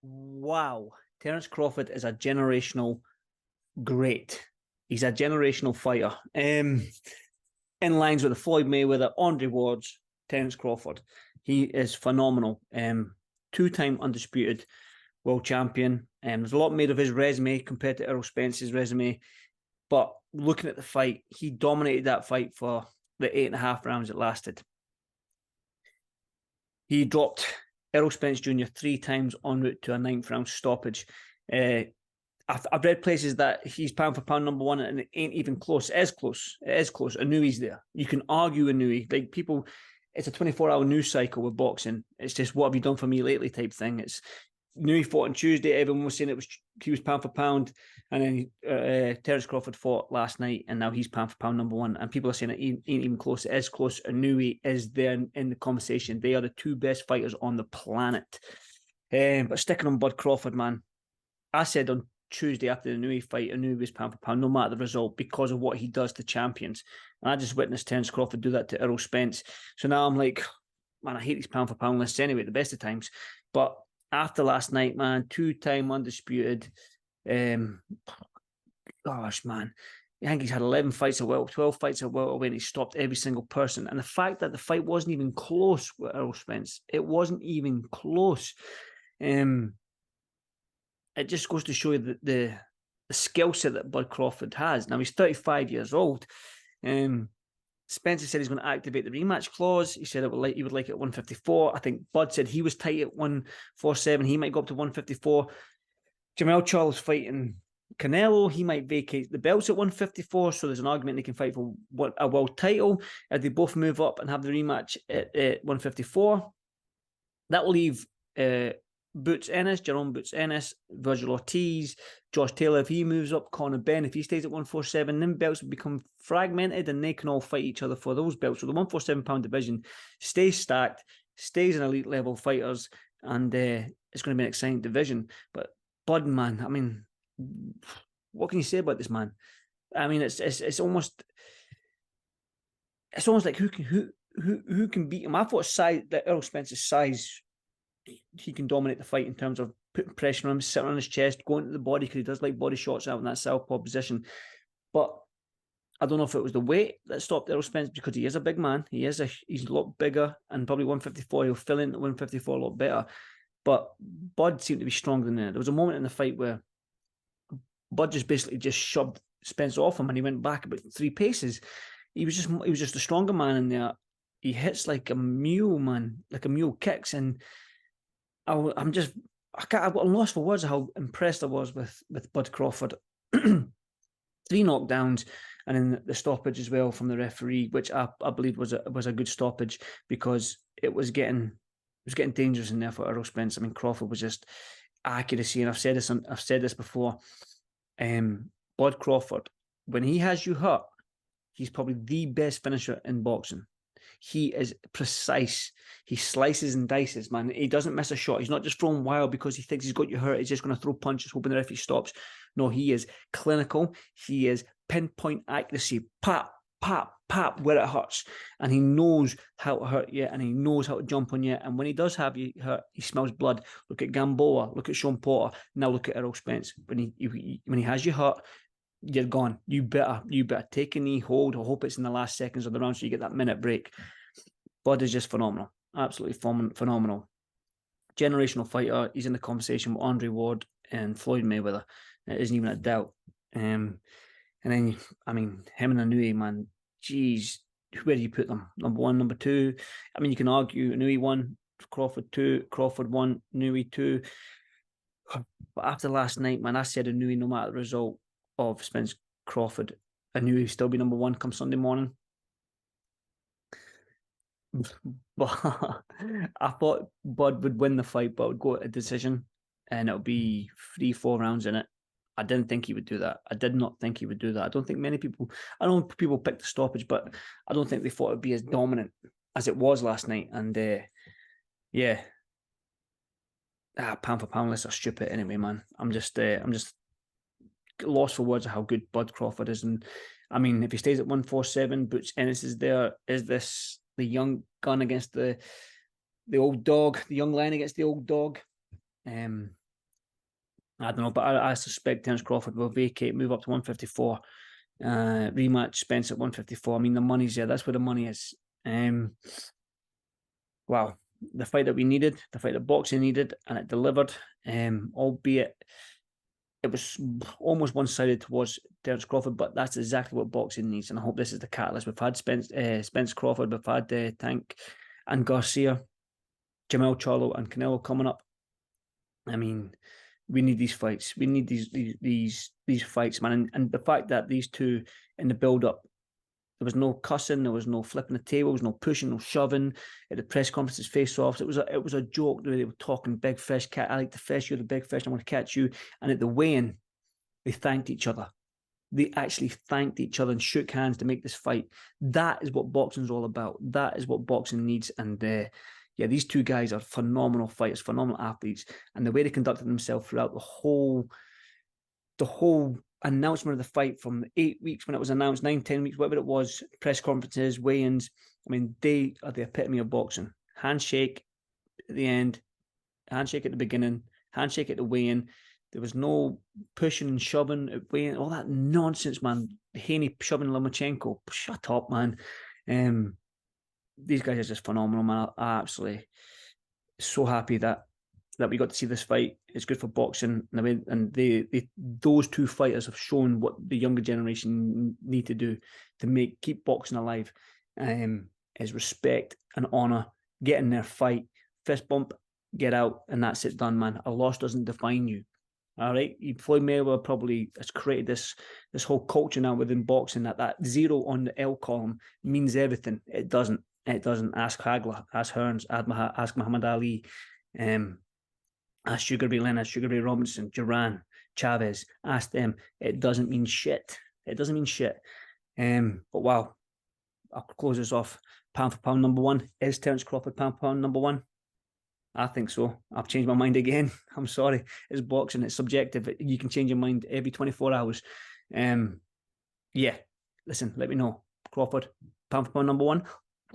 Wow. Terence Crawford is a generational great. He's a generational fighter. In lines with the Floyd Mayweather, Andre Ward's, Terence Crawford. He is phenomenal. Two-time undisputed world champion. There's a lot made of his resume compared to Errol Spence's resume. But looking at the fight, he dominated that fight for the 8.5 rounds it lasted. He dropped Errol Spence Jr. 3 times en route to a 9th-round stoppage. I've read places that he's pound for pound number one, and it ain't even close. It is close. It is close. Inouye's there. You can argue Inoue. Like people, it's a 24-hour news cycle with boxing. It's just what have you done for me lately type thing. It's Inoue fought on Tuesday. Everyone was saying he was pound for pound, and then Terence Crawford fought last night, and now he's pound for pound number one. And people are saying it ain't even close. It is close. Inoue is there in the conversation. They are the two best fighters on the planet. But sticking on Bud Crawford, man, I said on Tuesday after the Inoue fight, Inoue was pound for pound, no matter the result, because of what he does to champions. And I just witnessed Terence Crawford do that to Errol Spence. So now I'm like, man, I hate these pound for pound lists anyway, at the best of times. But after last night, man, 2-time undisputed. Gosh, man. I think he's had 11 fights at welterweight, 12 fights at welterweight, and he stopped every single person. And the fact that the fight wasn't even close with Errol Spence, it wasn't even close. It just goes to show you the skill set that Bud Crawford has. Now, he's 35 years old. Spencer said he's going to activate the rematch clause. He said he would like it at 154. I think Bud said he was tight at 147. He might go up to 154. Jamel Charles fighting Canelo. He might vacate the belts at 154. So there's an argument they can fight for a world title. If they both move up and have the rematch at 154, that will leave Boots Ennis, Jerome Boots Ennis, Virgil Ortiz, Josh Taylor, if he moves up, Conor Benn, if he stays at 147, then belts will become fragmented and they can all fight each other for those belts. So the 147-pound division stays stacked, stays an elite level fighters, and it's going to be an exciting division. But Bud, man, I mean, what can you say about this man? I mean, it's almost like who can beat him? I thought that Errol Spence's size, he can dominate the fight in terms of putting pressure on him, sitting on his chest, going to the body, because he does like body shots out in that southpaw position. But I don't know if it was the weight that stopped Errol Spence, because he is a big man. He's a lot bigger, and probably 154, he'll fill in at 154 a lot better. But Bud seemed to be stronger than that. There was a moment in the fight where Bud basically shoved Spence off him, and he went back about 3 paces. He was just a stronger man in there. He hits like a mule, man, like a mule kicks, and I'm lost for words how impressed I was with Bud Crawford. 3 knockdowns, and then the stoppage as well from the referee, which I believe was a good stoppage, because it was getting dangerous in there for Errol Spence. I mean, Crawford was just accuracy, and I've said this before. Bud Crawford, when he has you hurt, he's probably the best finisher in boxing. He is precise. He slices and dices, man. He doesn't miss a shot. He's not just throwing wild because he thinks he's got you hurt. He's just going to throw punches, hoping the referee stops. No, he is clinical. He is pinpoint accuracy. Pop, pop, pop, where it hurts. And he knows how to hurt you, and he knows how to jump on you. And when he does have you hurt, he smells blood. Look at Gamboa. Look at Sean Porter. Now look at Errol Spence. When he has you hurt, you're gone. You better take a knee, hold, or hope it's in the last seconds of the round so you get that minute break. Bud is just phenomenal. Absolutely phenomenal. Generational fighter. He's in the conversation with Andre Ward and Floyd Mayweather. It isn't even a doubt. And then, I mean, him and Inoue, man, geez, where do you put them? Number 1, number 2? I mean, you can argue Inoue 1, Crawford 2, Crawford 1, Inoue 2. But after last night, man, I said Inoue, no matter the result of Spence Crawford, I knew he'd still be number 1 come Sunday morning. But I thought Bud would win the fight, but it would go to a decision, and it'll be 3-4 rounds in it. I didn't think he would do that. I did not think he would do that. I don't think many people, I know people picked the stoppage, but I don't think they thought it'd be as dominant as it was last night. And pound for pound lists are stupid anyway, man. I'm just lost for words of how good Bud Crawford is. And I mean, if he stays at 147, Boots Ennis is there. Is this the young gun against the old dog, the young lion against the old dog? I don't know, but I suspect Terence Crawford will vacate, move up to 154, rematch Spence at 154. I mean, the money's there. That's where the money is. Wow, the fight that we needed, the fight that boxing needed, and it delivered. Albeit it was almost one-sided towards Terence Crawford, but that's exactly what boxing needs, and I hope this is the catalyst. We've had Spence Crawford, we've had Tank and Garcia, Jamel Charlo and Canelo coming up. I mean, we need these fights. We need these fights, man. And the fact that these two in the build-up, there was no cussing, there was no flipping the table, there was no pushing, no shoving. At the press conferences, face-offs, it was a joke the way they were talking. Big fish, cat. I like the fish. You're the big fish. I want to catch you. And at the weigh-in, they thanked each other. They actually thanked each other and shook hands to make this fight. That is what boxing's all about. That is what boxing needs. And yeah, these two guys are phenomenal fighters, phenomenal athletes, and the way they conducted themselves throughout the whole announcement of the fight, from 8 weeks when it was announced, 9, 10 weeks, whatever it was, press conferences, weigh-ins. I mean, they are the epitome of boxing. Handshake at the end, handshake at the beginning, handshake at the weigh-in. There was no pushing and shoving at weigh-in, all that nonsense, man. Haney shoving Lomachenko. Shut up, man. These guys are just phenomenal, man. I absolutely so happy that we got to see this fight. It's good for boxing, and those two fighters have shown what the younger generation need to do to keep boxing alive. Is respect and honor, get in there, fight, fist bump, get out, and that's it, done, man. A loss doesn't define you. All right, Floyd Mayweather probably has created this whole culture now within boxing that 0 on the L column means everything. It doesn't. It doesn't. Ask Hagler, ask Hearns, ask Muhammad Ali, ask Sugar Ray Leonard, Sugar Ray Robinson, Duran, Chavez. Ask them. It doesn't mean shit. It doesn't mean shit. But wow, I'll close this off. Pound for pound number one. Is Terence Crawford pound for pound number one? I think so. I've changed my mind again. I'm sorry. It's boxing. It's subjective. You can change your mind every 24 hours. Yeah. Listen, let me know. Crawford, pound for pound number one,